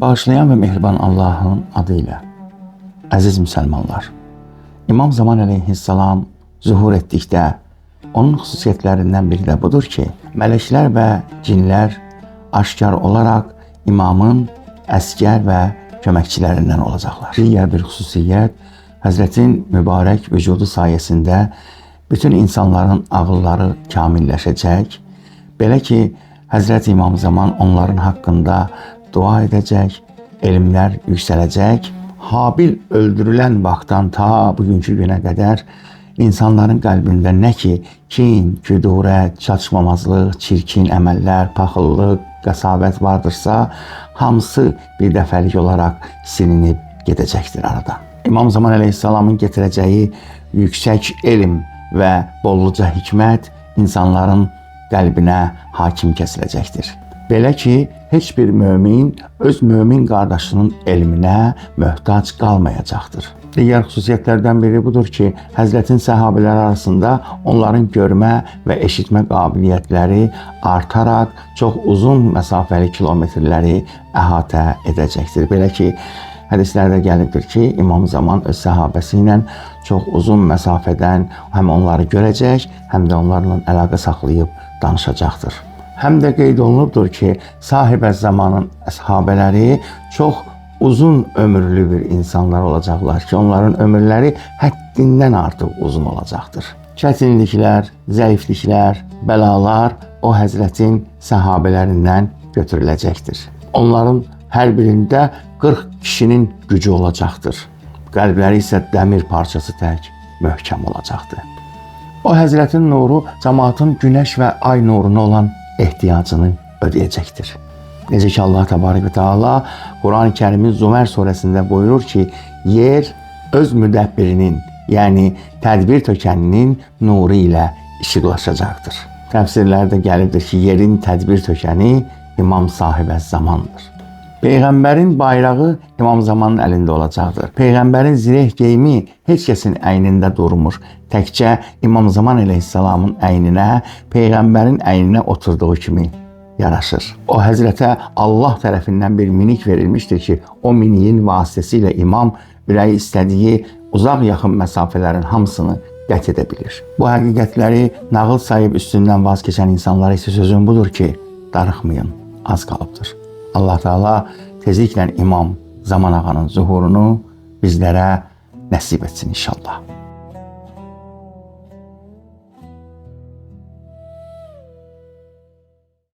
Bağışlayan ve mehriban Allah'ın adıyla. Əziz müsəlmanlar, İmam Zaman əleyhissalam zuhur etdikdə onun xüsusiyyətlərindən biri də budur ki, mələklər və cinlər aşkar olaraq imamın əskər və köməkçilərindən olacaqlar. Digər bir xüsusiyyət, Həzrətin mübarək vücudu sayəsində bütün insanların ağılları kamilləşəcək. Belə ki, Həzrət İmam Zaman onların haqqında dua edəcək, elmlər yüksələcək. Habil öldürülən vaxtdan ta bugünkü günə qədər insanların qəlbində nə ki, kin, küdurət, çatışmamazlıq, çirkin əməllər, paxıllıq, qəsavət vardırsa, hamısı bir dəfəlik olaraq silinib gedəcəkdir aradan. İmam Zaman əleyhissalamın getirəcəyi yüksək elm və bolluca hikmət insanların qəlbinə hakim kəsiləcəkdir. Belə ki, heç bir mömin öz mömin qardaşının elminə möhtac qalmayacaqdır. Digər xüsusiyyətlərdən biri budur ki, Həzrətin səhabələri arasında onların görmə və eşitmə qabiliyyətləri artaraq çox uzun məsafəli kilometrləri əhatə edəcəkdir. Belə ki, hədislərdə gəlibdir ki, İmam Zaman öz səhabəsi ilə çox uzun məsafədən həm onları görəcək, həm də onlarla əlaqə saxlayıb danışacaqdır. Həm də qeyd olunubdur ki, sahibə zamanın əshabələri çox uzun ömürlü bir insanlar olacaqlar ki, onların ömürləri həddindən artıq uzun olacaqdır. Çətinliklər, zəifliklər, bəlalar o Həzrətin səhabələrindən götürüləcəkdir. Onların hər birində 40 kişinin gücü olacaqdır. Qəlbləri isə dəmir parçası tək möhkəm olacaqdır. O Həzrətin nuru cəmaatın günəş və ay nuruna olan ehtiyacını ödəyəcəkdir. Necə ki, Allah Təbarək və Teala Quran-ı Kərimin Zümər surəsində buyurur ki, yer öz müdəbbirinin, yəni tədbir tökəninin nuru ilə işıqlaşacaqdır. Təfsirlərdə gəlibdir ki, yerin tədbir tökəni İmam Sahibə Zamandır. Peyğəmbərin bayrağı İmam Zamanın əlində olacaqdır. Peyğəmbərin zireh geyimi heç kəsin əynində durmur. Təkcə İmam Zaman əleyhissalamın əyninə, Peyğəmbərin əyninə oturduğu kimi yaraşır. O Həzrətə Allah tərəfindən bir minik verilmişdir ki, o miniyin vasitəsilə imam ürəyi istədiyi uzaq yaxın məsafələrin hamısını qət edə bilir. Bu həqiqətləri nağıl sayıb üstündən vaz keçən insanlara isə sözüm budur ki, darıxmayın, az qalıbdır. Allah Teala tezliklə İmam Zaman ağanın zuhurunu bizlərə nəsib etsin inşallah.